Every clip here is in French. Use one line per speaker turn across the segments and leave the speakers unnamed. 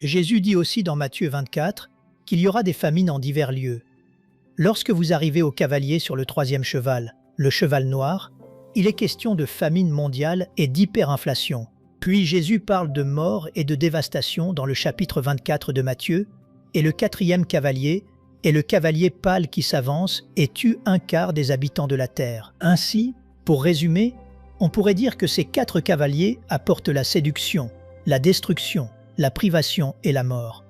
Jésus dit aussi dans Matthieu 24 qu'il y aura des famines en divers lieux. Lorsque vous arrivez au cavalier sur le troisième cheval, le cheval noir, il est question de famine mondiale et d'hyperinflation. Puis Jésus parle de mort et de dévastation dans le chapitre 24 de Matthieu, et le quatrième cavalier est le cavalier pâle qui s'avance et tue un quart des habitants de la terre. Ainsi, pour résumer, on pourrait dire que ces 4 cavaliers apportent la séduction, la destruction, la privation et la mort.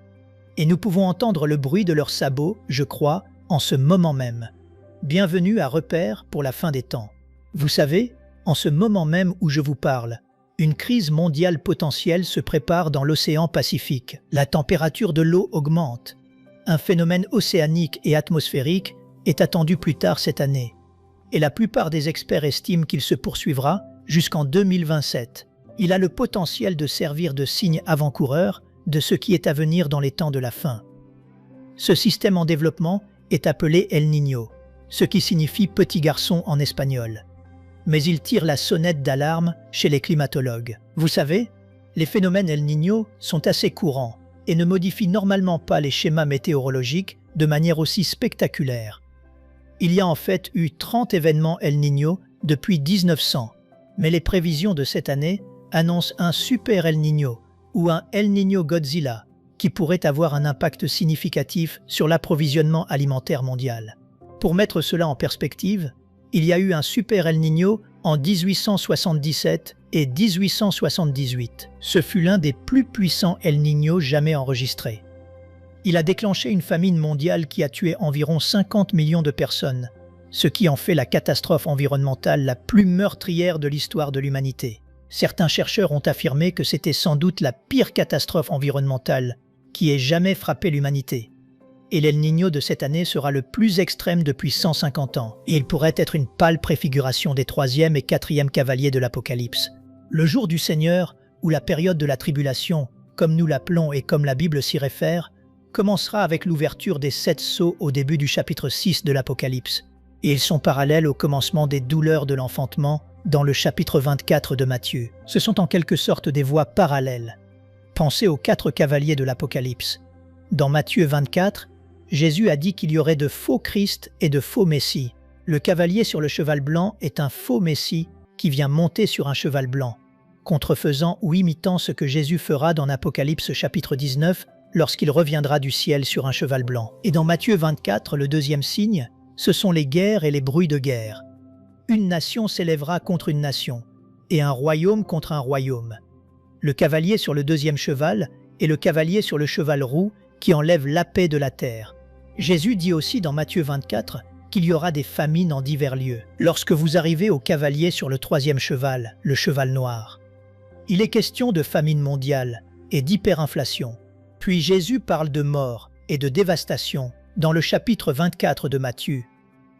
Et nous pouvons entendre le bruit de leurs sabots, je crois, en ce moment même. Bienvenue à Repère pour la fin des temps. Vous savez, en ce moment même où je vous parle, une crise mondiale potentielle se prépare dans l'océan Pacifique. La température de l'eau augmente. Un phénomène océanique et atmosphérique est attendu plus tard cette année. Et la plupart des experts estiment qu'il se poursuivra jusqu'en 2027. Il a le potentiel de servir de signe avant-coureur de ce qui est à venir dans les temps de la fin. Ce système en développement est appelé El Niño, ce qui signifie petit garçon en espagnol. Mais il tire la sonnette d'alarme chez les climatologues. Vous savez, les phénomènes El Niño sont assez courants et ne modifient normalement pas les schémas météorologiques de manière aussi spectaculaire. Il y a en fait eu 30 événements El Niño depuis 1900, mais les prévisions de cette année annoncent un super El Niño ou un El Niño Godzilla qui pourrait avoir un impact significatif sur l'approvisionnement alimentaire mondial. Pour mettre cela en perspective, il y a eu un super El Niño en 1877 et 1878. Ce fut l'un des plus puissants El Niño jamais enregistrés. Il a déclenché une famine mondiale qui a tué environ 50 millions de personnes, ce qui en fait la catastrophe environnementale la plus meurtrière de l'histoire de l'humanité. Certains chercheurs ont affirmé que c'était sans doute la pire catastrophe environnementale qui ait jamais frappé l'humanité. Et l'El Niño de cette année sera le plus extrême depuis 150 ans, et il pourrait être une pâle préfiguration des 3e et 4e cavaliers de l'Apocalypse. Le jour du Seigneur, ou la période de la tribulation, comme nous l'appelons et comme la Bible s'y réfère, commencera avec l'ouverture des 7 sceaux au début du chapitre 6 de l'Apocalypse, et ils sont parallèles au commencement des douleurs de l'enfantement dans le chapitre 24 de Matthieu. Ce sont en quelque sorte des voies parallèles. Pensez aux 4 cavaliers de l'Apocalypse. Dans Matthieu 24, Jésus a dit qu'il y aurait de faux Christ et de faux Messie. Le cavalier sur le cheval blanc est un faux Messie qui vient monter sur un cheval blanc, contrefaisant ou imitant ce que Jésus fera dans Apocalypse chapitre 19 lorsqu'il reviendra du ciel sur un cheval blanc. Et dans Matthieu 24, le 2e signe, ce sont les guerres et les bruits de guerre. Une nation s'élèvera contre une nation, et un royaume contre un royaume. Le cavalier sur le 2e cheval est le cavalier sur le cheval roux qui enlève la paix de la terre. Jésus dit aussi dans Matthieu 24 qu'il y aura des famines en divers lieux. Lorsque vous arrivez au cavalier sur le 3e cheval, le cheval noir, il est question de famine mondiale et d'hyperinflation. Puis Jésus parle de mort et de dévastation dans le chapitre 24 de Matthieu.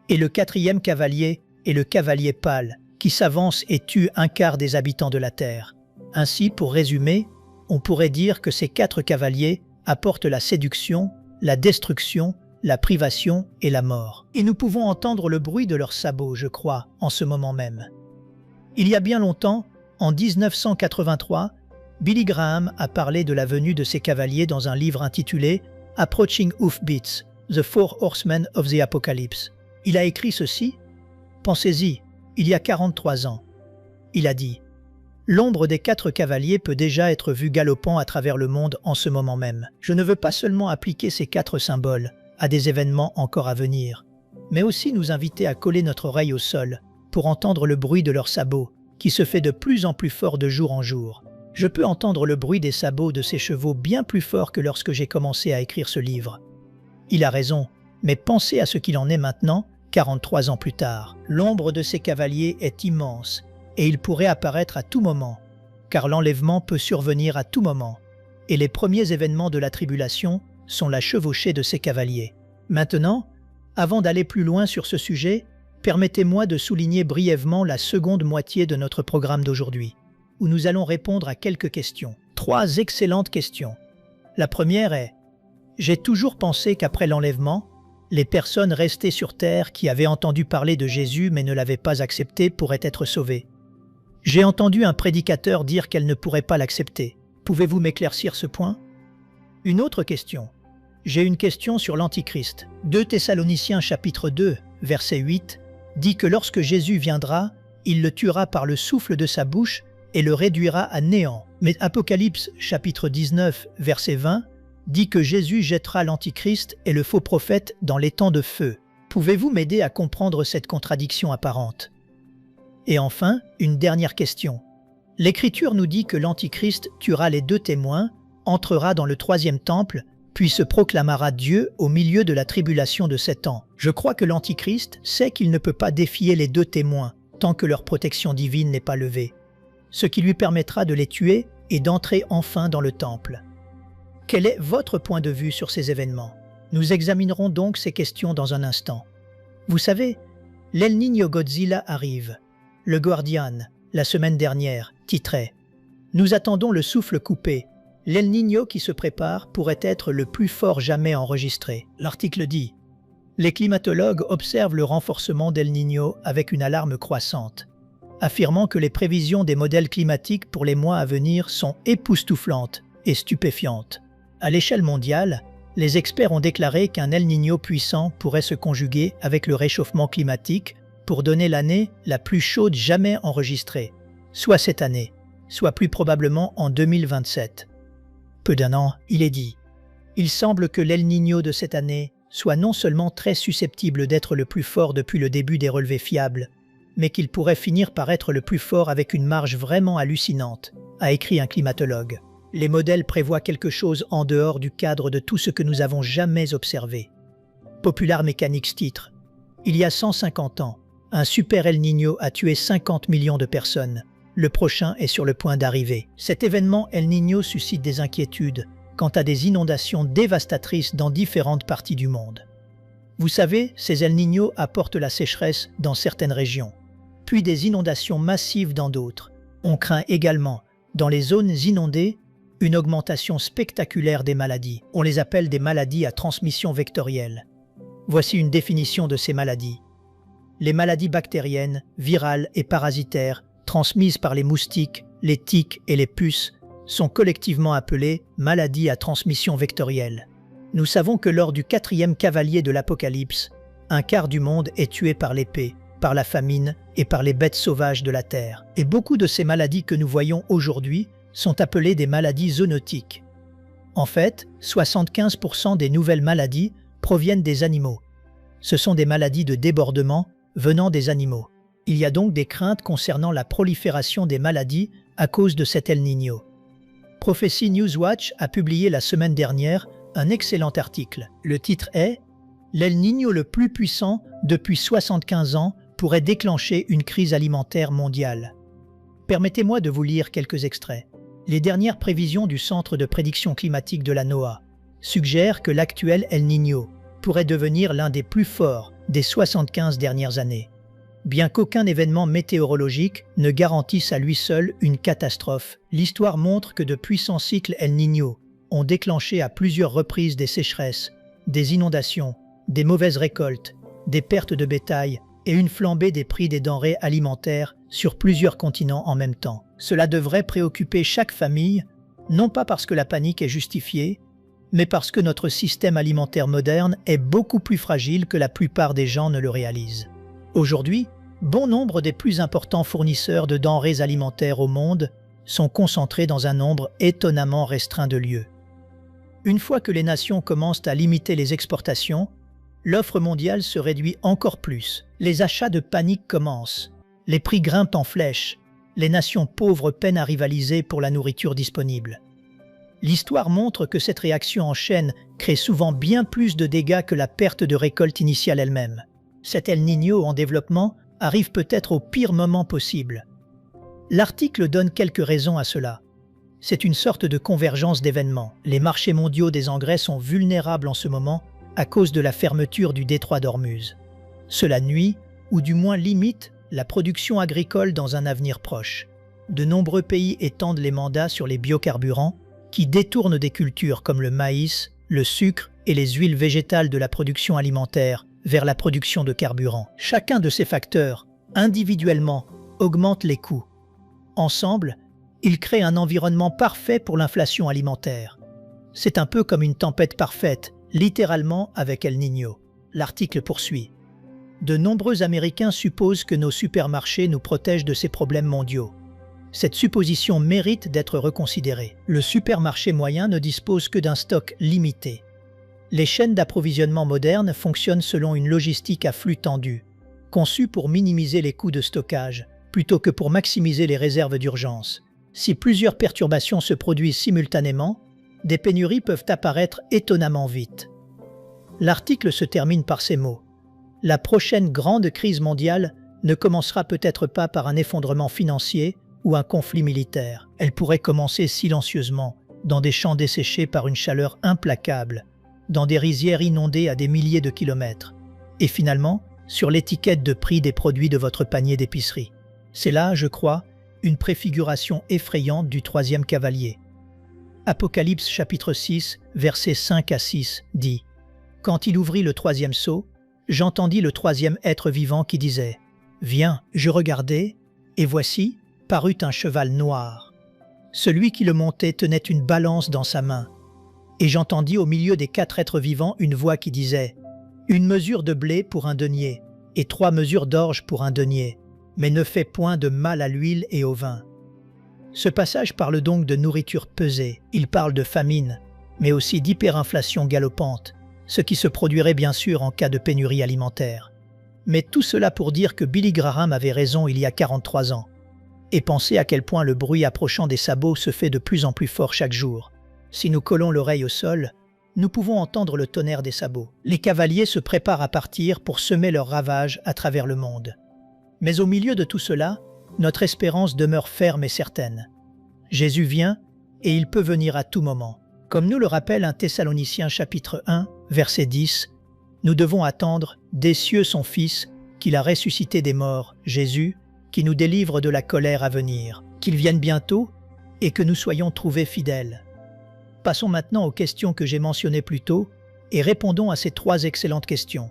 Et le 4e cavalier est le cavalier pâle qui s'avance et tue un quart des habitants de la terre. Ainsi, pour résumer, on pourrait dire que ces 4 cavaliers apportent la séduction, la destruction, la privation et la mort. Et nous pouvons entendre le bruit de leurs sabots, je crois, en ce moment même. Il y a bien longtemps, en 1983, Billy Graham a parlé de la venue de ces cavaliers dans un livre intitulé « Approaching Hoofbeats, The Four Horsemen of the Apocalypse ». Il a écrit ceci. Pensez-y, il y a 43 ans. Il a dit « L'ombre des 4 cavaliers peut déjà être vue galopant à travers le monde en ce moment même. Je ne veux pas seulement appliquer ces 4 symboles à des événements encore à venir, mais aussi nous inviter à coller notre oreille au sol pour entendre le bruit de leurs sabots qui se fait de plus en plus fort de jour en jour. Je peux entendre le bruit des sabots de ces chevaux bien plus fort que lorsque j'ai commencé à écrire ce livre. Il a raison, mais pensez à ce qu'il en est maintenant, 43 ans plus tard. L'ombre de ces cavaliers est immense et il pourrait apparaître à tout moment, car l'enlèvement peut survenir à tout moment, et les premiers événements de la tribulation sont la chevauchée de ces cavaliers. Maintenant, avant d'aller plus loin sur ce sujet, permettez-moi de souligner brièvement la seconde moitié de notre programme d'aujourd'hui, où nous allons répondre à quelques questions. 3 excellentes questions. La première est « J'ai toujours pensé qu'après l'enlèvement, les personnes restées sur terre qui avaient entendu parler de Jésus mais ne l'avaient pas accepté pourraient être sauvées. J'ai entendu un prédicateur dire qu'elles ne pourraient pas l'accepter. Pouvez-vous m'éclaircir ce point ? Une autre question. J'ai une question sur l'Antichrist. 2 Thessaloniciens chapitre 2, verset 8, dit que lorsque Jésus viendra, il le tuera par le souffle de sa bouche et le réduira à néant. Mais Apocalypse chapitre 19, verset 20, dit que Jésus jettera l'Antichrist et le faux prophète dans l'étang de feu. Pouvez-vous m'aider à comprendre cette contradiction apparente? Et enfin, une dernière question. L'Écriture nous dit que l'Antichrist tuera les 2 témoins, entrera dans le 3e temple, puis se proclamera Dieu au milieu de la tribulation de 7 ans. Je crois que l'Antichrist sait qu'il ne peut pas défier les 2 témoins tant que leur protection divine n'est pas levée, ce qui lui permettra de les tuer et d'entrer enfin dans le temple. Quel est votre point de vue sur ces événements? Nous examinerons donc ces questions dans un instant. Vous savez, l'El Niño Godzilla arrive. Le Guardian, la semaine dernière, titrait « Nous attendons le souffle coupé. L'El Niño qui se prépare pourrait être le plus fort jamais enregistré. » L'article dit « Les climatologues observent le renforcement d'El Niño avec une alarme croissante, affirmant que les prévisions des modèles climatiques pour les mois à venir sont époustouflantes et stupéfiantes. À l'échelle mondiale, les experts ont déclaré qu'un El Niño puissant pourrait se conjuguer avec le réchauffement climatique pour donner l'année la plus chaude jamais enregistrée, soit cette année, soit plus probablement en 2027. Peu d'un an, il est dit. Il semble que l'El Niño de cette année soit non seulement très susceptible d'être le plus fort depuis le début des relevés fiables, mais qu'il pourrait finir par être le plus fort avec une marge vraiment hallucinante, a écrit un climatologue. Les modèles prévoient quelque chose en dehors du cadre de tout ce que nous avons jamais observé. Popular Mechanics titre « Il y a 150 ans, un super El Niño a tué 50 millions de personnes. Le prochain est sur le point d'arriver. » Cet événement El Niño suscite des inquiétudes quant à des inondations dévastatrices dans différentes parties du monde. Vous savez, ces El Niño apportent la sécheresse dans certaines régions, puis des inondations massives dans d'autres. On craint également, dans les zones inondées, une augmentation spectaculaire des maladies. On les appelle des maladies à transmission vectorielle. Voici une définition de ces maladies. Les maladies bactériennes, virales et parasitaires, transmises par les moustiques, les tiques et les puces, sont collectivement appelées maladies à transmission vectorielle. Nous savons que lors du 4e cavalier de l'Apocalypse, un quart du monde est tué par l'épée, par la famine et par les bêtes sauvages de la terre. Et beaucoup de ces maladies que nous voyons aujourd'hui sont appelées des maladies zoonotiques. En fait, 75% des nouvelles maladies proviennent des animaux. Ce sont des maladies de débordement venant des animaux. Il y a donc des craintes concernant la prolifération des maladies à cause de cet El Niño. Prophecy Newswatch a publié la semaine dernière un excellent article. Le titre est « L'El Niño le plus puissant depuis 75 ans pourrait déclencher une crise alimentaire mondiale ». Permettez-moi de vous lire quelques extraits. Les dernières prévisions du Centre de prédiction climatique de la NOAA suggèrent que l'actuel El Niño pourrait devenir l'un des plus forts des 75 dernières années. Bien qu'aucun événement météorologique ne garantisse à lui seul une catastrophe, l'histoire montre que de puissants cycles El Niño ont déclenché à plusieurs reprises des sécheresses, des inondations, des mauvaises récoltes, des pertes de bétail et une flambée des prix des denrées alimentaires sur plusieurs continents en même temps. Cela devrait préoccuper chaque famille, non pas parce que la panique est justifiée, mais parce que notre système alimentaire moderne est beaucoup plus fragile que la plupart des gens ne le réalisent. Aujourd'hui, bon nombre des plus importants fournisseurs de denrées alimentaires au monde sont concentrés dans un nombre étonnamment restreint de lieux. Une fois que les nations commencent à limiter les exportations, l'offre mondiale se réduit encore plus. Les achats de panique commencent, les prix grimpent en flèche, les nations pauvres peinent à rivaliser pour la nourriture disponible. L'histoire montre que cette réaction en chaîne crée souvent bien plus de dégâts que la perte de récolte initiale elle-même. Cet El Niño en développement arrive peut-être au pire moment possible. L'article donne quelques raisons à cela. C'est une sorte de convergence d'événements. Les marchés mondiaux des engrais sont vulnérables en ce moment à cause de la fermeture du détroit d'Ormuz. Cela nuit, ou du moins limite, la production agricole dans un avenir proche. De nombreux pays étendent les mandats sur les biocarburants qui détournent des cultures comme le maïs, le sucre et les huiles végétales de la production alimentaire vers la production de carburant. Chacun de ces facteurs, individuellement, augmente les coûts. Ensemble, ils créent un environnement parfait pour l'inflation alimentaire. C'est un peu comme une tempête parfaite, littéralement avec El Niño. L'article poursuit. De nombreux Américains supposent que nos supermarchés nous protègent de ces problèmes mondiaux. Cette supposition mérite d'être reconsidérée. Le supermarché moyen ne dispose que d'un stock limité. Les chaînes d'approvisionnement modernes fonctionnent selon une logistique à flux tendu, conçue pour minimiser les coûts de stockage, plutôt que pour maximiser les réserves d'urgence. Si plusieurs perturbations se produisent simultanément, des pénuries peuvent apparaître étonnamment vite. L'article se termine par ces mots. La prochaine grande crise mondiale ne commencera peut-être pas par un effondrement financier ou un conflit militaire. Elle pourrait commencer silencieusement, dans des champs desséchés par une chaleur implacable, dans des rizières inondées à des milliers de kilomètres, et finalement, sur l'étiquette de prix des produits de votre panier d'épicerie. C'est là, je crois, une préfiguration effrayante du troisième cavalier. Apocalypse chapitre 6, versets 5 à 6 dit « Quand il ouvrit le troisième sceau, j'entendis le troisième être vivant qui disait « Viens, je regardai, et voici, parut un cheval noir. Celui qui le montait tenait une balance dans sa main. Et j'entendis au milieu des 4 êtres vivants une voix qui disait « Une mesure de blé pour un denier, et 3 mesures d'orge pour un denier, mais ne fais point de mal à l'huile et au vin. » Ce passage parle donc de nourriture pesée, il parle de famine, mais aussi d'hyperinflation galopante, ce qui se produirait bien sûr en cas de pénurie alimentaire. Mais tout cela pour dire que Billy Graham avait raison il y a 43 ans. Et pensez à quel point le bruit approchant des sabots se fait de plus en plus fort chaque jour. Si nous collons l'oreille au sol, nous pouvons entendre le tonnerre des sabots. Les cavaliers se préparent à partir pour semer leurs ravages à travers le monde. Mais au milieu de tout cela, notre espérance demeure ferme et certaine. Jésus vient, et il peut venir à tout moment. Comme nous le rappelle 1 Thessaloniciens chapitre 1, verset 10, nous devons attendre des cieux son Fils, qu'il a ressuscité des morts, Jésus, qui nous délivre de la colère à venir, qu'il vienne bientôt et que nous soyons trouvés fidèles. Passons maintenant aux questions que j'ai mentionnées plus tôt et répondons à ces 3 excellentes questions.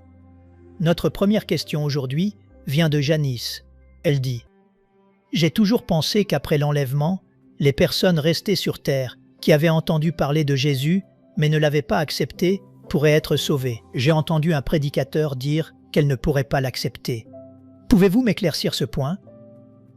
Notre première question aujourd'hui vient de Janice. Elle dit « J'ai toujours pensé qu'après l'enlèvement, les personnes restées sur terre qui avaient entendu parler de Jésus mais ne l'avaient pas accepté pourraient être sauvées. J'ai entendu un prédicateur dire qu'elles ne pourraient pas l'accepter. Pouvez-vous m'éclaircir ce point ? »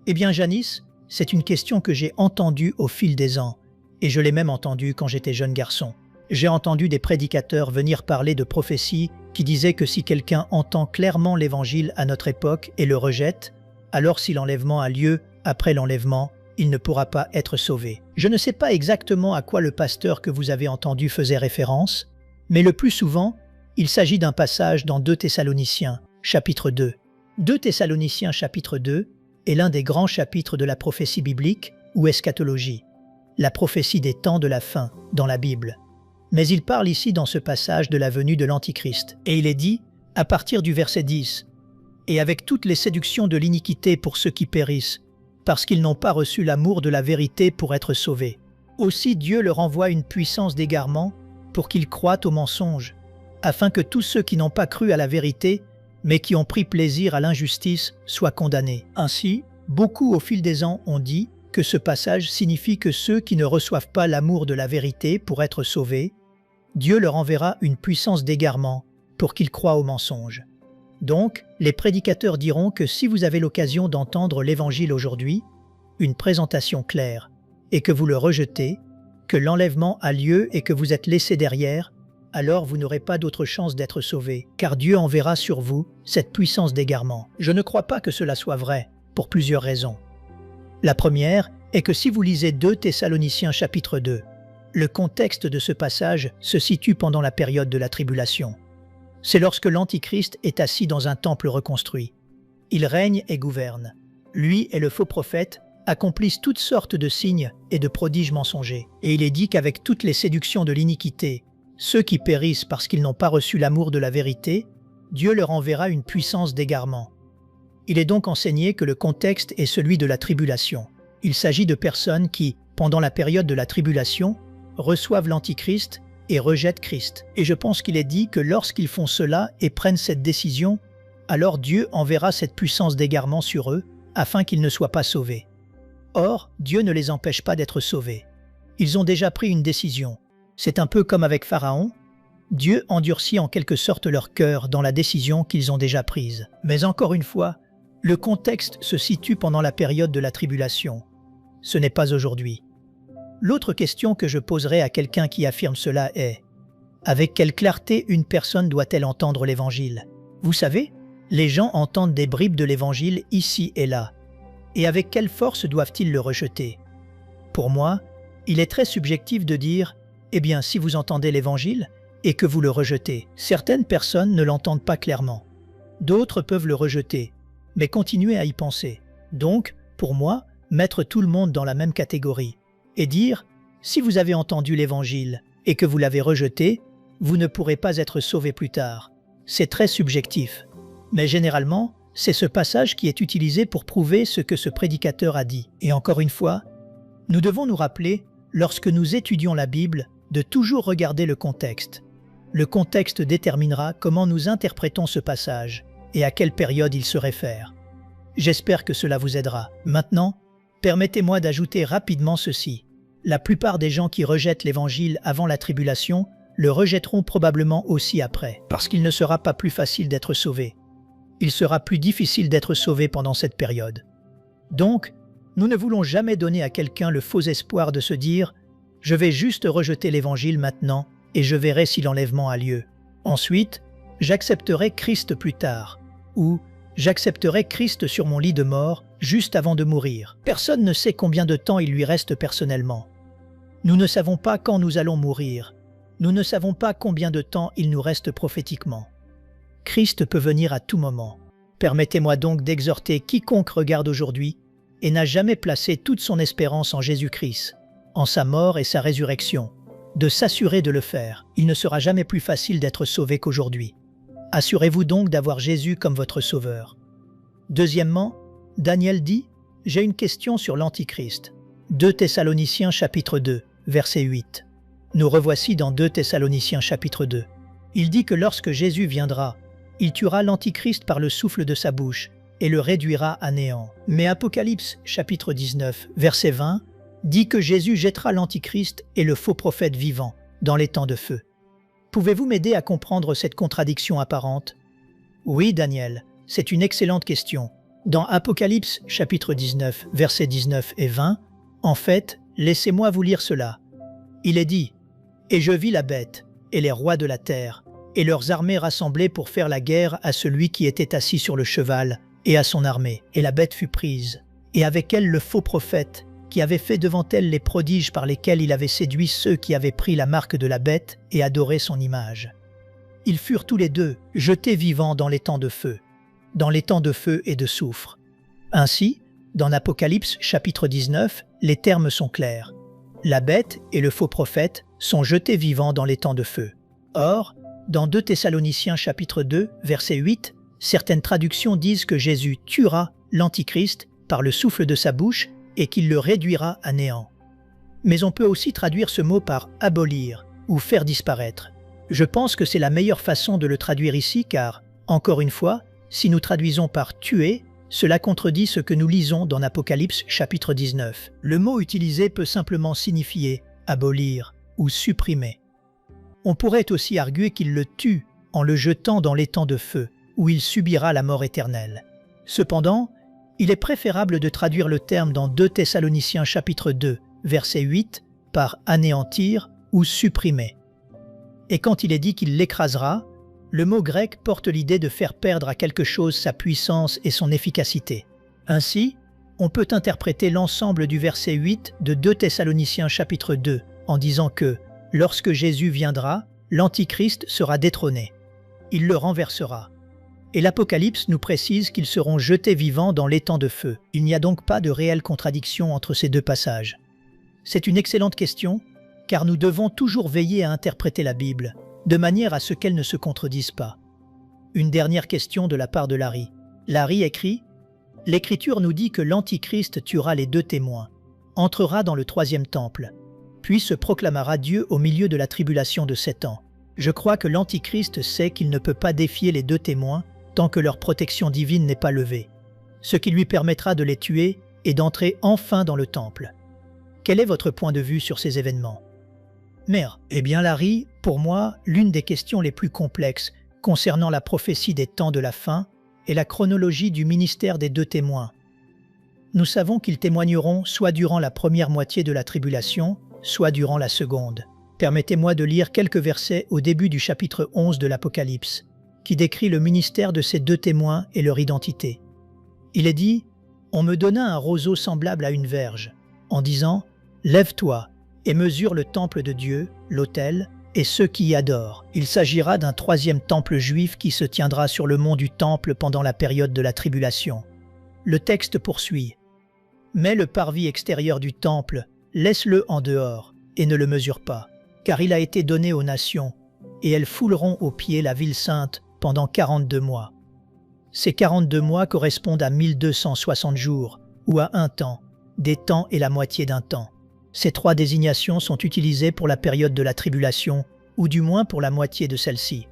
Eh bien Janice, c'est une question que j'ai entendue au fil des ans, et je l'ai même entendue quand j'étais jeune garçon. J'ai entendu des prédicateurs venir parler de prophéties qui disaient que si quelqu'un entend clairement l'évangile à notre époque et le rejette, alors si l'enlèvement a lieu après l'enlèvement, il ne pourra pas être sauvé. Je ne sais pas exactement à quoi le pasteur que vous avez entendu faisait référence, mais le plus souvent, il s'agit d'un passage dans 2 Thessaloniciens, chapitre 2. 2 Thessaloniciens, chapitre 2, est l'un des grands chapitres de la prophétie biblique ou eschatologie, la prophétie des temps de la fin dans la Bible. Mais il parle ici dans ce passage de la venue de l'Antichrist, et il est dit, à partir du verset 10, « Et avec toutes les séductions de l'iniquité pour ceux qui périssent, parce qu'ils n'ont pas reçu l'amour de la vérité pour être sauvés. Aussi Dieu leur envoie une puissance d'égarement pour qu'ils croient au mensonge, afin que tous ceux qui n'ont pas cru à la vérité mais qui ont pris plaisir à l'injustice, soient condamnés. » Ainsi, beaucoup au fil des ans ont dit que ce passage signifie que ceux qui ne reçoivent pas l'amour de la vérité pour être sauvés, Dieu leur enverra une puissance d'égarement pour qu'ils croient au mensonge. Donc, les prédicateurs diront que si vous avez l'occasion d'entendre l'Évangile aujourd'hui, une présentation claire, et que vous le rejetez, que l'enlèvement a lieu et que vous êtes laissé derrière, alors vous n'aurez pas d'autre chance d'être sauvé, car Dieu enverra sur vous cette puissance d'égarement. Je ne crois pas que cela soit vrai, pour plusieurs raisons. La première est que si vous lisez 2 Thessaloniciens chapitre 2, le contexte de ce passage se situe pendant la période de la tribulation. C'est lorsque l'Antichrist est assis dans un temple reconstruit. Il règne et gouverne. Lui et le faux prophète accomplissent toutes sortes de signes et de prodiges mensongers. Et il est dit qu'avec toutes les séductions de l'iniquité, ceux qui périssent parce qu'ils n'ont pas reçu l'amour de la vérité, Dieu leur enverra une puissance d'égarement. Il est donc enseigné que le contexte est celui de la tribulation. Il s'agit de personnes qui, pendant la période de la tribulation, reçoivent l'Antichrist et rejettent Christ. Et je pense qu'il est dit que lorsqu'ils font cela et prennent cette décision, alors Dieu enverra cette puissance d'égarement sur eux, afin qu'ils ne soient pas sauvés. Or, Dieu ne les empêche pas d'être sauvés. Ils ont déjà pris une décision. C'est un peu comme avec Pharaon. Dieu endurcit en quelque sorte leur cœur dans la décision qu'ils ont déjà prise. Mais encore une fois, le contexte se situe pendant la période de la tribulation. Ce n'est pas aujourd'hui. L'autre question que je poserai à quelqu'un qui affirme cela est: avec quelle clarté une personne doit-elle entendre l'Évangile? Vous savez, les gens entendent des bribes de l'Évangile ici et là. Et avec quelle force doivent-ils le rejeter? Pour moi, il est très subjectif de dire: eh bien, si vous entendez l'Évangile et que vous le rejetez, certaines personnes ne l'entendent pas clairement. D'autres peuvent le rejeter, mais continuer à y penser. Donc, pour moi, mettre tout le monde dans la même catégorie et dire: si vous avez entendu l'Évangile et que vous l'avez rejeté, vous ne pourrez pas être sauvé plus tard. C'est très subjectif. Mais généralement, c'est ce passage qui est utilisé pour prouver ce que ce prédicateur a dit. Et encore une fois, nous devons nous rappeler, lorsque nous étudions la Bible, de toujours regarder le contexte. Le contexte déterminera comment nous interprétons ce passage et à quelle période il se réfère. J'espère que cela vous aidera. Maintenant, permettez-moi d'ajouter rapidement ceci. La plupart des gens qui rejettent l'Évangile avant la tribulation le rejetteront probablement aussi après, parce qu'il ne sera pas plus facile d'être sauvé. Il sera plus difficile d'être sauvé pendant cette période. Donc, nous ne voulons jamais donner à quelqu'un le faux espoir de se dire: je vais juste rejeter l'Évangile maintenant et je verrai si l'enlèvement a lieu. Ensuite, j'accepterai Christ plus tard, ou j'accepterai Christ sur mon lit de mort juste avant de mourir. Personne ne sait combien de temps il lui reste personnellement. Nous ne savons pas quand nous allons mourir. Nous ne savons pas combien de temps il nous reste prophétiquement. Christ peut venir à tout moment. Permettez-moi donc d'exhorter quiconque regarde aujourd'hui et n'a jamais placé toute son espérance en Jésus-Christ, en sa mort et sa résurrection, de s'assurer de le faire. Il ne sera jamais plus facile d'être sauvé qu'aujourd'hui. Assurez-vous donc d'avoir Jésus comme votre sauveur. Deuxièmement, Daniel dit: j'ai une question sur l'Antichrist. 2 Thessaloniciens chapitre 2, verset 8. Nous revoici dans 2 Thessaloniciens chapitre 2. Il dit que lorsque Jésus viendra, il tuera l'Antichrist par le souffle de sa bouche et le réduira à néant. Mais Apocalypse chapitre 19, verset 20, dit que Jésus jettera l'Antichrist et le faux prophète vivant dans les temps de feu. Pouvez-vous m'aider à comprendre cette contradiction apparente? Oui, Daniel, c'est une excellente question. Dans Apocalypse chapitre 19, versets 19 et 20, en fait, laissez-moi vous lire cela. Il est dit: et je vis la bête et les rois de la terre et leurs armées rassemblées pour faire la guerre à celui qui était assis sur le cheval et à son armée. Et la bête fut prise, et avec elle le faux prophète, qui avait fait devant elle les prodiges par lesquels il avait séduit ceux qui avaient pris la marque de la bête et adoré son image. Ils furent tous les deux jetés vivants dans les temps de feu, et de soufre. Ainsi, dans Apocalypse chapitre 19, les termes sont clairs. La bête et le faux prophète sont jetés vivants dans les temps de feu. Or, dans 2 Thessaloniciens chapitre 2, verset 8, certaines traductions disent que Jésus tuera l'Antichrist par le souffle de sa bouche et qu'il le réduira à néant. Mais on peut aussi traduire ce mot par abolir ou faire disparaître. Je pense que c'est la meilleure façon de le traduire ici car, encore une fois, si nous traduisons par tuer, cela contredit ce que nous lisons dans Apocalypse chapitre 19. Le mot utilisé peut simplement signifier abolir ou supprimer. On pourrait aussi arguer qu'il le tue en le jetant dans l'étang de feu, où il subira la mort éternelle. Cependant, il est préférable de traduire le terme dans 2 Thessaloniciens chapitre 2, verset 8, par anéantir ou supprimer. Et quand il est dit qu'il l'écrasera, le mot grec porte l'idée de faire perdre à quelque chose sa puissance et son efficacité. Ainsi, on peut interpréter l'ensemble du verset 8 de 2 Thessaloniciens chapitre 2 en disant que, lorsque Jésus viendra, l'Antichrist sera détrôné. Il le renversera. Et l'Apocalypse nous précise qu'ils seront jetés vivants dans l'étang de feu. Il n'y a donc pas de réelle contradiction entre ces deux passages. C'est une excellente question, car nous devons toujours veiller à interpréter la Bible, de manière à ce qu'elle ne se contredise pas. Une dernière question de la part de Larry. Larry écrit: « L'Écriture nous dit que l'Antichrist tuera les 2 témoins, entrera dans le 3e temple, puis se proclamera Dieu au milieu de la tribulation de 7 ans. Je crois que l'Antichrist sait qu'il ne peut pas défier les 2 témoins tant que leur protection divine n'est pas levée, ce qui lui permettra de les tuer et d'entrer enfin dans le temple. Quel est votre point de vue sur ces événements? Mère, eh bien Larry, pour moi, l'une des questions les plus complexes concernant la prophétie des temps de la fin est la chronologie du ministère des deux témoins. Nous savons qu'ils témoigneront soit durant la première moitié de la tribulation, soit durant la seconde. Permettez-moi de lire quelques versets au début du chapitre 11 de l'Apocalypse, qui décrit le ministère de ces deux témoins et leur identité. Il est dit « On me donna un roseau semblable à une verge, en disant « Lève-toi et mesure le temple de Dieu, l'autel, et ceux qui y adorent. Il s'agira d'un troisième temple juif qui se tiendra sur le mont du temple pendant la période de la tribulation. » Le texte poursuit « Mets le parvis extérieur du temple, laisse-le en dehors, et ne le mesure pas, car il a été donné aux nations, et elles fouleront aux pieds la ville sainte pendant 42 mois. Ces 42 mois correspondent à 1260 jours, ou à un temps, des temps et la moitié d'un temps. Ces trois désignations sont utilisées pour la période de la tribulation, ou du moins pour la moitié de celle-ci.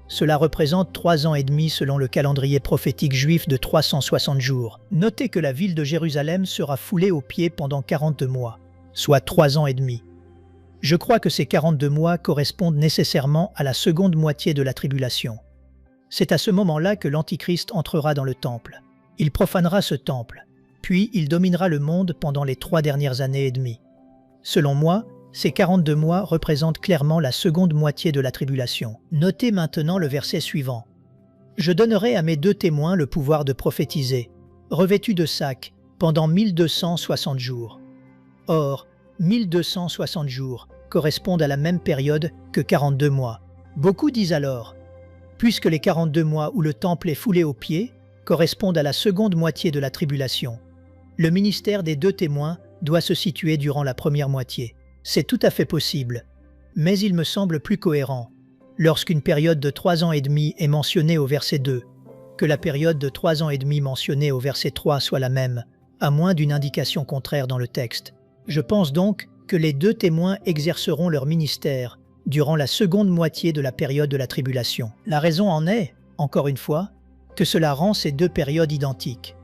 Cela représente 3 ans et demi selon le calendrier prophétique juif de 360 jours. Notez que la ville de Jérusalem sera foulée aux pieds pendant 42 mois, soit 3 ans et demi. Je crois que ces 42 mois correspondent nécessairement à la seconde moitié de la tribulation. C'est à ce moment-là que l'Antichrist entrera dans le temple. Il profanera ce temple, puis il dominera le monde pendant les 3 dernières années et demie. Selon moi, ces 42 mois représentent clairement la seconde moitié de la tribulation. Notez maintenant le verset suivant. « Je donnerai à mes deux témoins le pouvoir de prophétiser, revêtus de sacs, pendant 1260 jours. » Or, 1260 jours correspondent à la même période que 42 mois. Beaucoup disent alors, puisque les 42 mois où le temple est foulé aux pieds correspondent à la seconde moitié de la tribulation, le ministère des deux témoins doit se situer durant la première moitié. C'est tout à fait possible, mais il me semble plus cohérent, lorsqu'une période de 3 ans et demi est mentionnée au verset 2, que la période de 3 ans et demi mentionnée au verset 3 soit la même, à moins d'une indication contraire dans le texte. Je pense donc que les deux témoins exerceront leur ministère durant la seconde moitié de la période de la tribulation. La raison en est, encore une fois, que cela rend ces deux périodes identiques.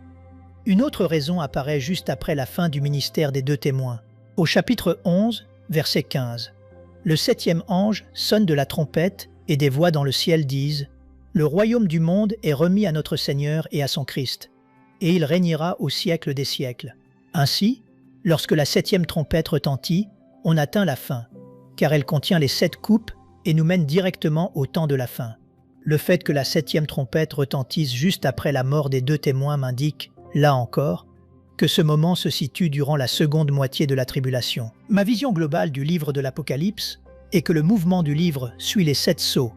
Une autre raison apparaît juste après la fin du ministère des deux témoins. Au chapitre 11, verset 15, « Le 7e ange sonne de la trompette et des voix dans le ciel disent « Le royaume du monde est remis à notre Seigneur et à son Christ, et il régnera au siècle des siècles. » Ainsi, lorsque la 7e trompette retentit, on atteint la fin, car elle contient les 7 coupes et nous mène directement au temps de la fin. Le fait que la 7e trompette retentisse juste après la mort des deux témoins m'indique, là encore, que ce moment se situe durant la seconde moitié de la tribulation. Ma vision globale du livre de l'Apocalypse est que le mouvement du livre suit les 7 sceaux,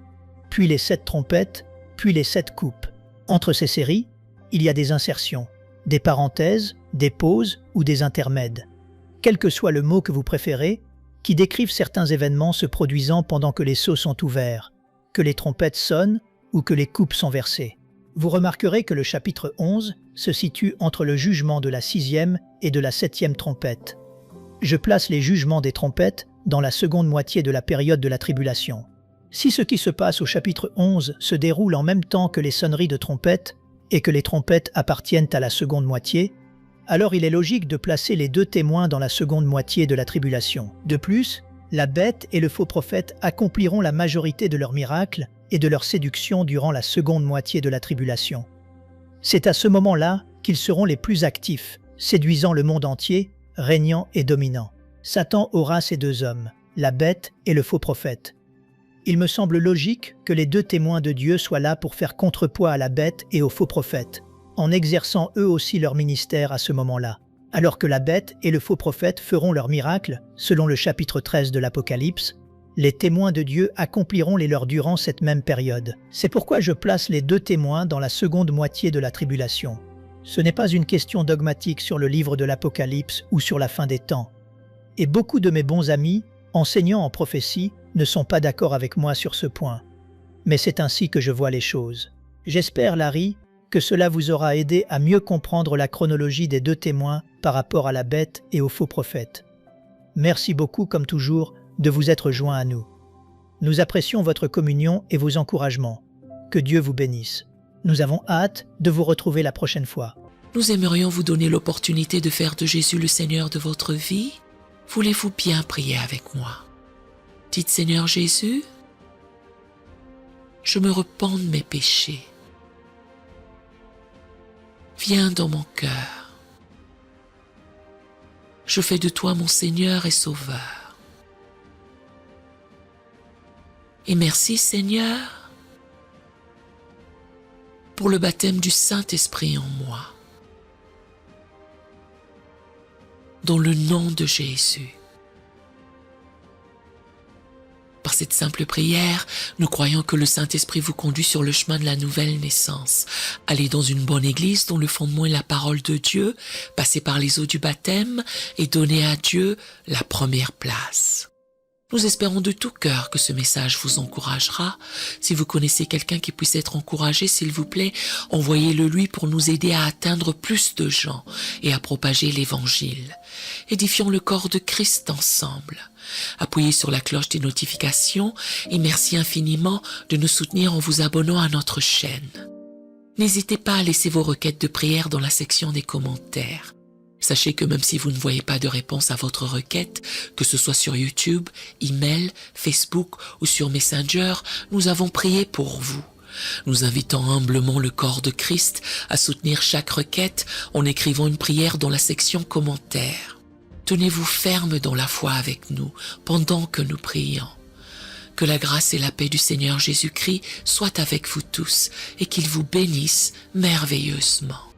puis les 7 trompettes, puis les 7 coupes. Entre ces séries, il y a des insertions, des parenthèses, des pauses ou des intermèdes. Quel que soit le mot que vous préférez, qui décrivent certains événements se produisant pendant que les sceaux sont ouverts, que les trompettes sonnent ou que les coupes sont versées. Vous remarquerez que le chapitre 11 se situe entre le jugement de la 6e et de la 7e trompette. Je place les jugements des trompettes dans la seconde moitié de la période de la tribulation. Si ce qui se passe au chapitre 11 se déroule en même temps que les sonneries de trompettes et que les trompettes appartiennent à la seconde moitié, alors il est logique de placer les deux témoins dans la seconde moitié de la tribulation. De plus, la bête et le faux prophète accompliront la majorité de leurs miracles et de leur séduction durant la seconde moitié de la tribulation. C'est à ce moment-là qu'ils seront les plus actifs, séduisant le monde entier, régnant et dominant. Satan aura ces deux hommes, la bête et le faux prophète. Il me semble logique que les deux témoins de Dieu soient là pour faire contrepoids à la bête et au faux prophète, en exerçant eux aussi leur ministère à ce moment-là, alors que la bête et le faux prophète feront leurs miracles, selon le chapitre 13 de l'Apocalypse. Les témoins de Dieu accompliront les leurs durant cette même période. C'est pourquoi je place les deux témoins dans la seconde moitié de la tribulation. Ce n'est pas une question dogmatique sur le livre de l'Apocalypse ou sur la fin des temps. Et beaucoup de mes bons amis, enseignants en prophétie, ne sont pas d'accord avec moi sur ce point. Mais c'est ainsi que je vois les choses. J'espère, Larry, que cela vous aura aidé à mieux comprendre la chronologie des deux témoins par rapport à la bête et au faux prophète. Merci beaucoup, comme toujours, de vous être joints à nous. Nous apprécions votre communion et vos encouragements. Que Dieu vous bénisse. Nous avons hâte de vous retrouver la prochaine fois.
Nous aimerions vous donner l'opportunité de faire de Jésus le Seigneur de votre vie. Voulez-vous bien prier avec moi? Dites Seigneur Jésus, je me repens de mes péchés. Viens dans mon cœur. Je fais de toi mon Seigneur et Sauveur. Et merci Seigneur pour le baptême du Saint-Esprit en moi. Dans le nom de Jésus. Par cette simple prière, nous croyons que le Saint-Esprit vous conduit sur le chemin de la nouvelle naissance. Allez dans une bonne église dont le fondement est la parole de Dieu, passez par les eaux du baptême et donnez à Dieu la première place. Nous espérons de tout cœur que ce message vous encouragera. Si vous connaissez quelqu'un qui puisse être encouragé, s'il vous plaît, envoyez-le lui pour nous aider à atteindre plus de gens et à propager l'Évangile. Édifions le corps de Christ ensemble. Appuyez sur la cloche des notifications et merci infiniment de nous soutenir en vous abonnant à notre chaîne. N'hésitez pas à laisser vos requêtes de prière dans la section des commentaires. Sachez que même si vous ne voyez pas de réponse à votre requête, que ce soit sur YouTube, email, Facebook ou sur Messenger, nous avons prié pour vous. Nous invitons humblement le corps de Christ à soutenir chaque requête en écrivant une prière dans la section commentaires. Tenez-vous ferme dans la foi avec nous pendant que nous prions. Que la grâce et la paix du Seigneur Jésus-Christ soient avec vous tous et qu'il vous bénisse merveilleusement.